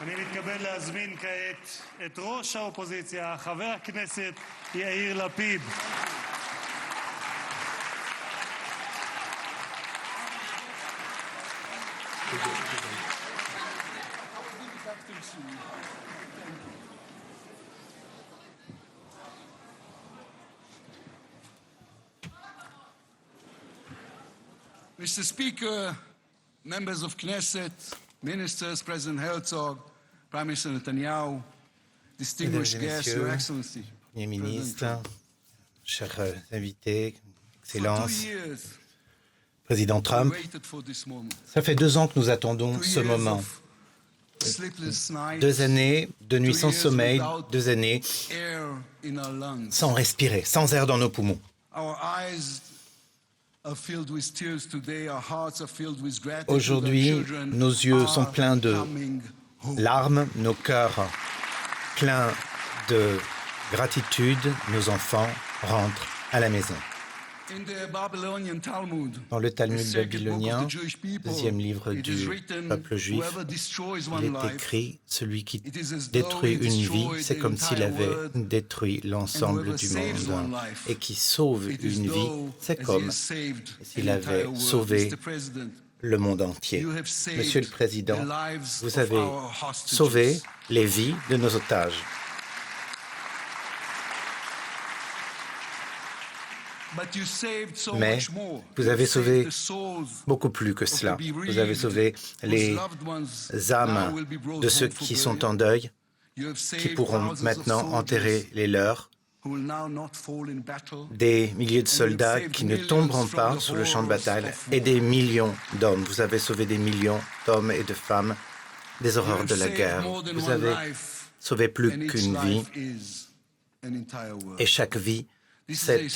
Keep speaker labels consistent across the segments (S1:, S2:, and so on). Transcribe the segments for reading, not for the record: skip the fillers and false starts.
S1: אני מתכבד להזמין כעת את ראש האופוזיציה, חבר הכנסת יאיר לפיד.
S2: Mr. Speaker, members of Knesset, ministers, President Herzog, Prime Minister Netanyahu, distinguished guests, Your Excellency.
S3: Premier ministre, chers invités, Excellences, Président Trump, ça fait 2 ans que nous attendons ce moment. 2 années de nuit sans sommeil, 2 années sans respirer, sans air dans nos poumons. Aujourd'hui, nos yeux sont pleins de larmes, nos cœurs pleins de gratitude, nos enfants rentrent à la maison. Dans le Talmud babylonien, 2e livre du peuple juif, il est écrit « Celui qui détruit une vie, c'est comme s'il avait détruit l'ensemble du monde. Et qui sauve une vie, c'est comme s'il avait sauvé le monde entier. » Monsieur le Président, vous avez sauvé les vies de nos otages. Mais vous avez sauvé beaucoup plus que cela. Vous avez sauvé les âmes de ceux qui sont en deuil, qui pourront maintenant enterrer les leurs, des milliers de soldats qui ne tomberont pas sur le champ de bataille et des millions d'hommes. Vous avez sauvé des millions d'hommes et de femmes des horreurs de la guerre. Vous avez sauvé plus qu'une vie et chaque vie, c'est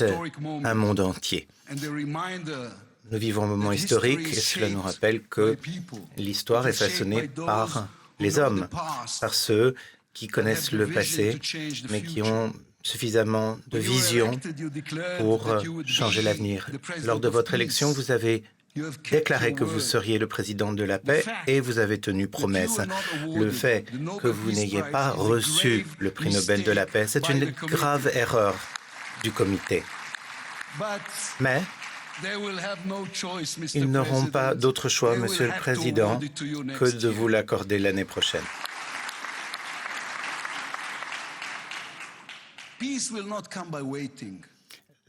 S3: un monde entier. Nous vivons un moment historique et cela nous rappelle que l'histoire est façonnée par les hommes, par ceux qui connaissent le passé, mais qui ont suffisamment de vision pour changer l'avenir. Lors de votre élection, vous avez déclaré que vous seriez le président de la paix et vous avez tenu promesse. Le fait que vous n'ayez pas reçu le prix Nobel de la paix, c'est une grave erreur du comité. Mais ils n'auront pas d'autre choix, Monsieur le Président, que de vous l'accorder l'année prochaine.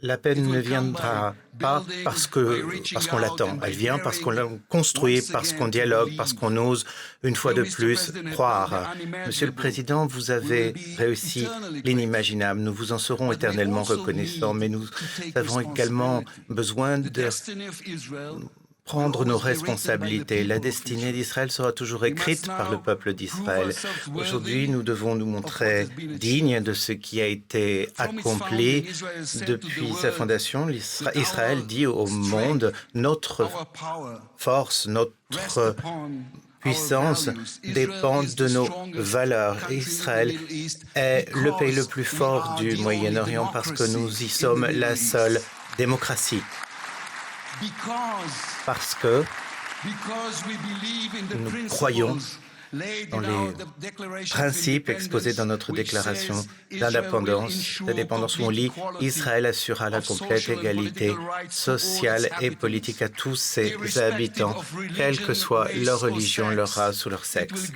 S3: La paix ne viendra pas parce qu'on l'attend. Elle vient parce qu'on la construit, parce qu'on dialogue, parce qu'on ose, une fois de plus, croire. Monsieur le Président, vous avez réussi l'inimaginable. Nous vous en serons éternellement reconnaissants, mais nous avons également besoin de prendre nos responsabilités. La destinée d'Israël sera toujours écrite par le peuple d'Israël. Aujourd'hui, nous devons nous montrer dignes de ce qui a été accompli depuis sa fondation. Israël dit au monde, notre force, notre puissance dépend de nos valeurs. Israël est le pays le plus fort du Moyen-Orient parce que nous y sommes la seule démocratie. Parce que nous croyons dans les principes exposés dans notre déclaration d'indépendance, où on lit « Israël assurera la complète égalité sociale et politique à tous ses habitants, quelle que soit leur religion, leur race ou leur sexe.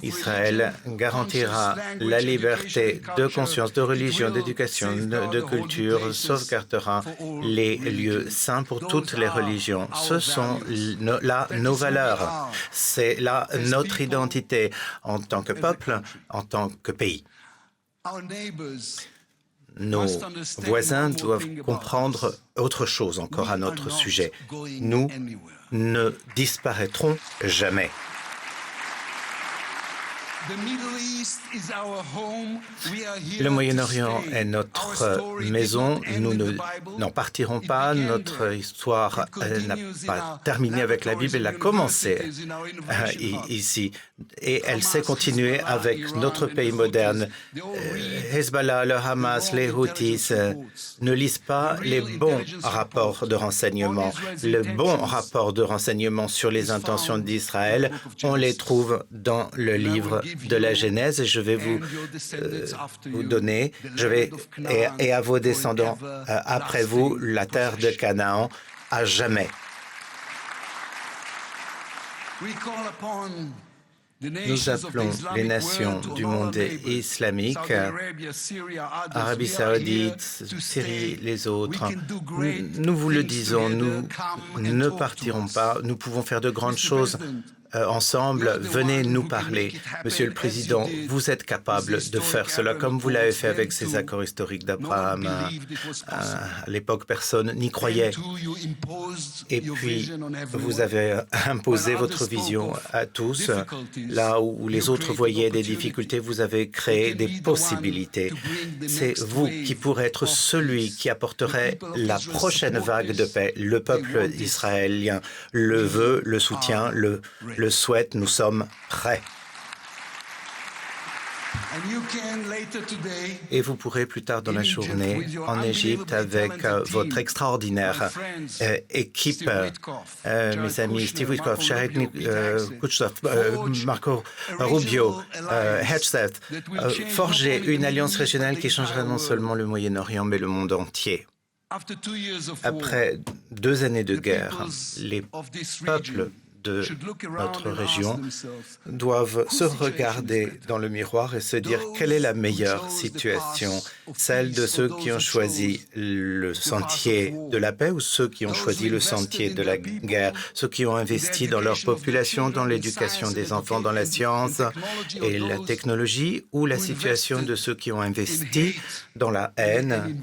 S3: Israël garantira la liberté de conscience, de religion, d'éducation, de culture, sauvegardera les lieux saints pour toutes les religions. Ce sont là nos valeurs, c'est là notre identité en tant que peuple, en tant que pays. Nos voisins doivent comprendre autre chose encore à notre sujet. Nous ne disparaîtrons jamais. Le Moyen-Orient est notre maison. Nous n'en partirons pas. Notre histoire n'a pas terminé avec la Bible, elle a commencé ici. Et elle s'est continuée avec notre pays moderne. Hezbollah, le Hamas, les Houthis ne lisent pas les bons rapports de renseignement. Le bon rapport de renseignement sur les intentions d'Israël, on les trouve dans le livre de la Genèse et je vais vous donner, et à vos descendants après vous, la terre de Canaan à jamais. Nous appelons les nations du monde islamique, Arabie Saoudite, Syrie, les autres. Nous vous le disons, nous ne partirons pas. Nous pouvons faire de grandes choses ensemble. Venez nous parler. Monsieur le Président, vous êtes capable de faire cela comme vous l'avez fait avec ces accords historiques d'Abraham. À l'époque, personne n'y croyait. Et puis, vous avez imposé votre vision à tous. Là où les autres voyaient des difficultés, vous avez créé des possibilités. C'est vous qui pourrez être celui qui apporterait la prochaine vague de paix. Le peuple israélien le veut, le soutient, le souhaite. Nous sommes prêts. Et vous pourrez plus tard dans la journée en Égypte avec votre extraordinaire équipe, mes amis Steve Witkoff, Shahed Kuchtoff, Marco Rubio, Hedgeseth, forger une alliance régionale qui changera non seulement le Moyen-Orient mais le monde entier. Après 2 années de guerre, les peuples de notre région doivent se regarder dans le miroir et se dire quelle est la meilleure situation, celle de ceux qui ont choisi le sentier de la paix ou ceux qui ont choisi le sentier de la guerre, ceux qui ont investi dans leur population, dans l'éducation des enfants, dans la science et la technologie, ou la situation de ceux qui ont investi dans la haine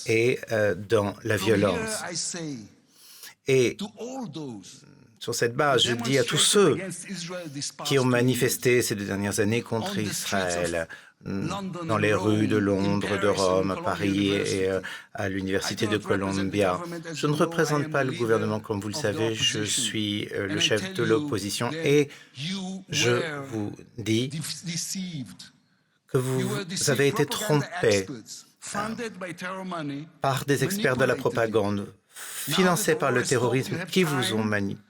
S3: et dans la violence. Et sur cette base, je dis à tous ceux qui ont manifesté ces 2 dernières années contre Israël, dans les rues de Londres, de Rome, Paris et à l'Université de Columbia. Je ne représente pas le gouvernement, comme vous le savez, je suis le chef de l'opposition et je vous dis que vous avez été trompés par des experts de la propagande, financés par le terrorisme qui vous ont manipulé.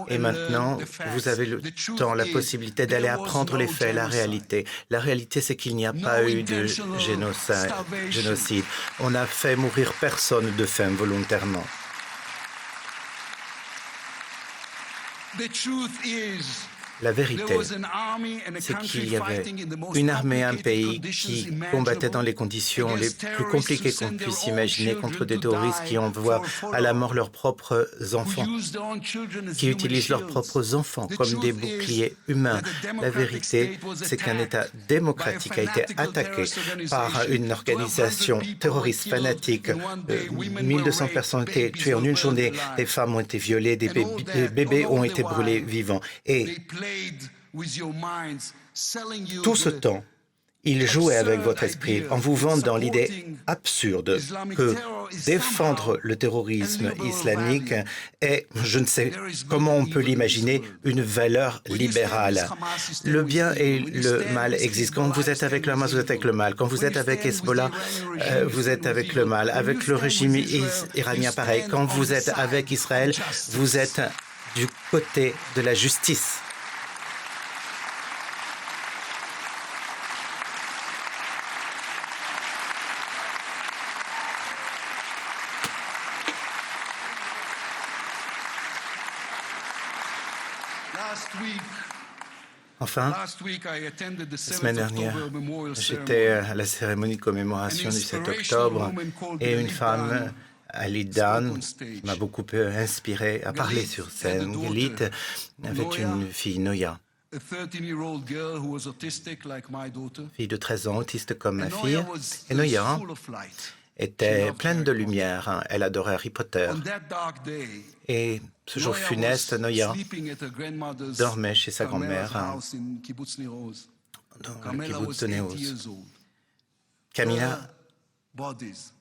S3: Et maintenant, vous avez le temps, la possibilité d'aller apprendre les faits, la réalité. La réalité, c'est qu'il n'y a pas eu de génocide. On n'a fait mourir personne de faim volontairement. La vérité, c'est qu'il y avait une armée, un pays qui combattait dans les conditions les plus compliquées qu'on puisse imaginer contre des terroristes qui envoient à la mort leurs propres enfants, qui utilisent leurs propres enfants comme des boucliers humains. La vérité, c'est qu'un État démocratique a été attaqué par une organisation terroriste fanatique. 1200 personnes ont été tuées en une journée, des femmes ont été violées, des bébés ont été brûlés vivants. Et tout ce temps, ils jouaient avec votre esprit en vous vendant l'idée absurde que défendre le terrorisme islamique est, je ne sais comment on peut l'imaginer, une valeur libérale. Le bien et le mal existent. Quand vous êtes avec le Hamas, vous êtes avec le mal. Quand vous êtes avec Hezbollah, vous êtes avec le mal. Avec le régime iranien, pareil. Quand vous êtes avec Israël, vous êtes du côté de la justice. Enfin, la semaine dernière, j'étais à la cérémonie de commémoration du 7 octobre et une femme, Ali Dan, qui m'a beaucoup inspiré à parler sur scène. Galit avait une fille, Noya, fille de 13 ans, autiste comme ma fille. Et Noya était pleine de lumière. Elle adorait Harry Potter.
S2: On that dark day,
S3: Et ce jour funeste, Noya
S2: sleeping at her grandmother's
S3: dormait chez sa
S2: Carmela's
S3: grand-mère
S2: house in Kibbutz Nir Oz.
S3: dans le
S2: Carmela
S3: kibbutz
S2: was
S3: de
S2: 80
S3: Néos.
S2: years old.
S3: Camilla
S2: Her bodies,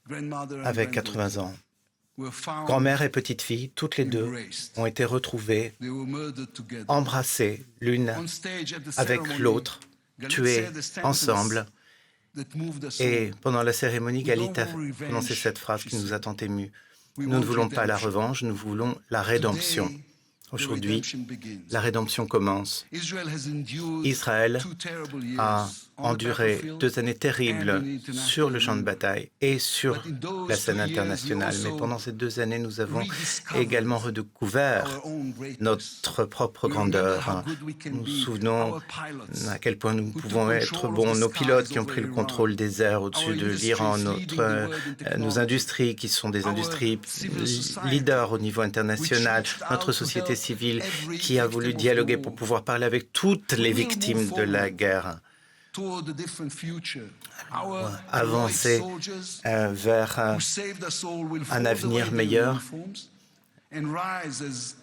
S2: grandmother and
S3: avait
S2: granddaughter,
S3: 80 ans.
S2: were found,
S3: Grand-mère et petite-fille, toutes les deux,
S2: embraced.
S3: ont été retrouvées,
S2: They were murdered together.
S3: embrassées l'une
S2: On stage at the
S3: avec
S2: ceremony,
S3: l'autre,
S2: Galit
S3: tuées
S2: said a sentence
S3: ensemble.
S2: that moved us
S3: Et
S2: all.
S3: pendant la cérémonie, Galit a
S2: don't want revenge,
S3: prononcé cette phrase qui
S2: she
S3: nous a
S2: said.
S3: tant émus.
S2: We
S3: Nous ne
S2: want
S3: voulons pas la
S2: redemption.
S3: revanche, nous voulons la rédemption.
S2: Today, the
S3: Aujourd'hui,
S2: redemption begins.
S3: la rédemption commence.
S2: Israel has endured
S3: Israël
S2: 2 terrible years
S3: a
S2: on the
S3: enduré
S2: battlefield
S3: 2 années
S2: and
S3: terribles
S2: in international
S3: sur le champ de bataille et sur
S2: But in those
S3: la scène
S2: 2 years,
S3: internationale.
S2: we
S3: Mais
S2: also
S3: pendant ces 2 années, nous avons
S2: rediscovered
S3: également redécouvert
S2: our own greatness.
S3: notre propre
S2: We remember
S3: grandeur.
S2: how good we can
S3: Nous nous
S2: be.
S3: souvenons
S2: Our pilots
S3: à quel point nous
S2: who
S3: pouvons
S2: took
S3: être
S2: control of
S3: bons,
S2: the
S3: nos pilotes
S2: skies
S3: qui ont
S2: over
S3: pris le
S2: Iran.
S3: contrôle des airs au-dessus
S2: Our
S3: de
S2: industries
S3: l'Iran,
S2: leading the world in
S3: nos
S2: technology.
S3: industries qui sont des
S2: Our
S3: industries
S2: civil society,
S3: leaders au niveau international,
S2: which reached
S3: notre
S2: out to
S3: société
S2: help
S3: civile
S2: every
S3: qui a voulu
S2: victim of
S3: dialoguer
S2: the
S3: pour
S2: war.
S3: pouvoir parler avec toutes les
S2: We will
S3: victimes
S2: move
S3: de la
S2: forward
S3: guerre.
S2: toward a different future. Our
S3: Avancer
S2: heroic soldiers
S3: vers
S2: who saved us all will
S3: un
S2: fold
S3: avenir
S2: away their
S3: meilleur.
S2: uniforms and rise as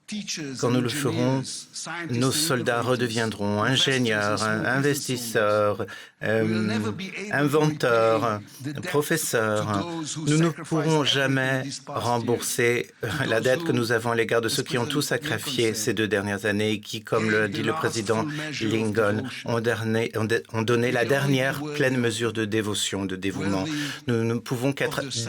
S2: teachers
S3: Quand
S2: and
S3: nous le ferons,
S2: engineers, scientists
S3: nos
S2: and
S3: soldats
S2: innovators,
S3: redeviendront
S2: investors in
S3: ingénieurs,
S2: small business
S3: investisseurs,
S2: owners. We'll never be able to
S3: inventeurs,
S2: repay the debt
S3: professeurs.
S2: to those who
S3: Nous ne
S2: sacrificed
S3: pourrons
S2: everything
S3: jamais
S2: these past
S3: rembourser
S2: years. To
S3: la
S2: those
S3: dette que
S2: who,
S3: nous avons à l'égard de ceux
S2: as
S3: qui ont tout
S2: President
S3: sacrifié
S2: Lincoln
S3: ces
S2: said,
S3: 2 dernières années et qui, comme le
S2: gave
S3: dit
S2: the
S3: le
S2: last
S3: président
S2: full measure of
S3: Lincoln,
S2: devotion.
S3: ont donné la
S2: We can only
S3: dernière
S2: be worthy
S3: pleine
S2: of
S3: mesure de dévotion, de dévouement.
S2: worthy
S3: Nous ne pouvons qu'être
S2: of the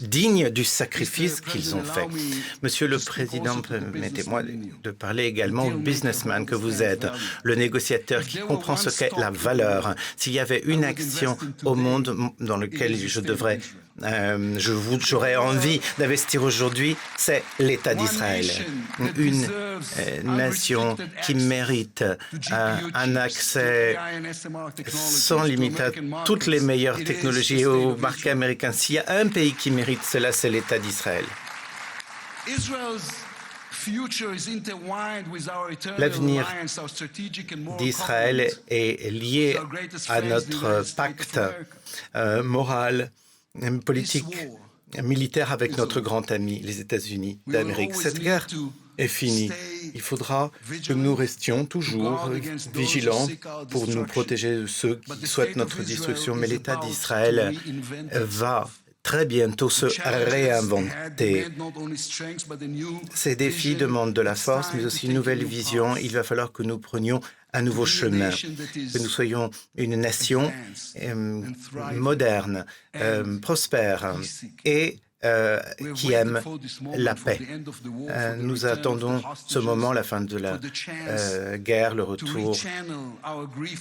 S3: dignes du sacrifice
S2: Mr.
S3: qu'ils ont
S2: President,
S3: fait.
S2: allow me
S3: Monsieur le
S2: to speak
S3: Président,
S2: also to the
S3: permettez-moi
S2: businessman in you.
S3: de parler également au
S2: The dealmaker
S3: businessman
S2: who
S3: que vous
S2: understands
S3: êtes,
S2: value.
S3: le négociateur
S2: If
S3: qui
S2: there
S3: comprend
S2: were
S3: ce
S2: one
S3: qu'est la
S2: stock
S3: valeur. S'il y avait une
S2: I would
S3: action
S2: invest in
S3: au
S2: today,
S3: monde dans lequel
S2: it is
S3: je
S2: the
S3: devrais,
S2: state of
S3: j'aurais envie d'investir aujourd'hui, c'est l'État
S2: One
S3: d'Israël.
S2: nation that
S3: Une
S2: deserves
S3: nation
S2: unrestricted
S3: qui
S2: access
S3: mérite
S2: to GPU
S3: un
S2: chips,
S3: accès
S2: to AI and SMR technologies,
S3: sans
S2: to
S3: limite à
S2: American
S3: toutes les
S2: markets.
S3: meilleures
S2: It is the
S3: technologies
S2: state
S3: au
S2: of
S3: marché
S2: Israel.
S3: américain. S'il y a un pays qui mérite cela, c'est l'État d'Israël.
S2: Israel's future is intertwined with our eternal
S3: L'avenir
S2: alliance, our strategic and moral
S3: d'Israël
S2: covenant.
S3: est lié
S2: Our greatest
S3: à
S2: friends, the
S3: notre
S2: United States
S3: pacte
S2: of America.
S3: moral, politique,
S2: This war
S3: militaire avec
S2: is
S3: notre
S2: over.
S3: grand ami, les États-Unis
S2: We will
S3: d'Amérique.
S2: always
S3: Cette
S2: need
S3: guerre
S2: to
S3: est finie.
S2: stay
S3: Il faudra que
S2: vigilant,
S3: nous restions
S2: to
S3: toujours
S2: guard against those who
S3: vigilants
S2: seek our
S3: pour nous
S2: destruction.
S3: protéger de ceux
S2: But
S3: qui
S2: the
S3: souhaitent
S2: state
S3: notre
S2: of
S3: destruction.
S2: Israel
S3: Mais
S2: is
S3: l'État
S2: about
S3: d'Israël
S2: to reinvent itself.
S3: va très bientôt se réinventer. Ces défis demandent de la force, mais aussi une nouvelle vision. Il va falloir que nous prenions un nouveau chemin, que nous soyons une nation moderne, prospère et qui aime la paix. Nous attendons ce moment, la fin de la guerre, le retour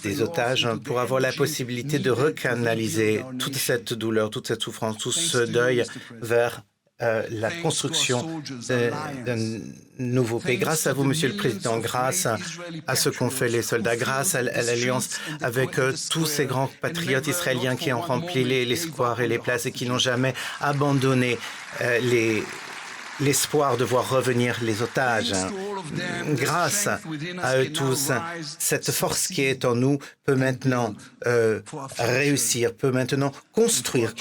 S3: des otages, pour avoir la possibilité de recanaliser toute cette douleur, toute cette souffrance, tout ce deuil vers la construction d'un nouveau pays. Grâce à vous, Monsieur le Président, grâce à ce qu'ont fait les soldats, grâce à l'alliance avec tous ces grands patriotes israéliens qui ont rempli les squares et les places et qui n'ont jamais abandonné l'espoir de voir revenir les otages. Grâce à eux tous, cette force qui est en nous peut maintenant réussir, peut maintenant construire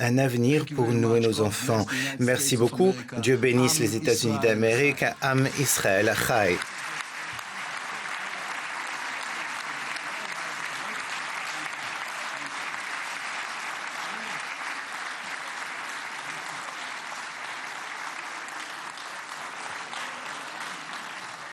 S3: un avenir pour nous et nos enfants. Merci beaucoup. Dieu bénisse les États-Unis d'Amérique. Am Israël Chai.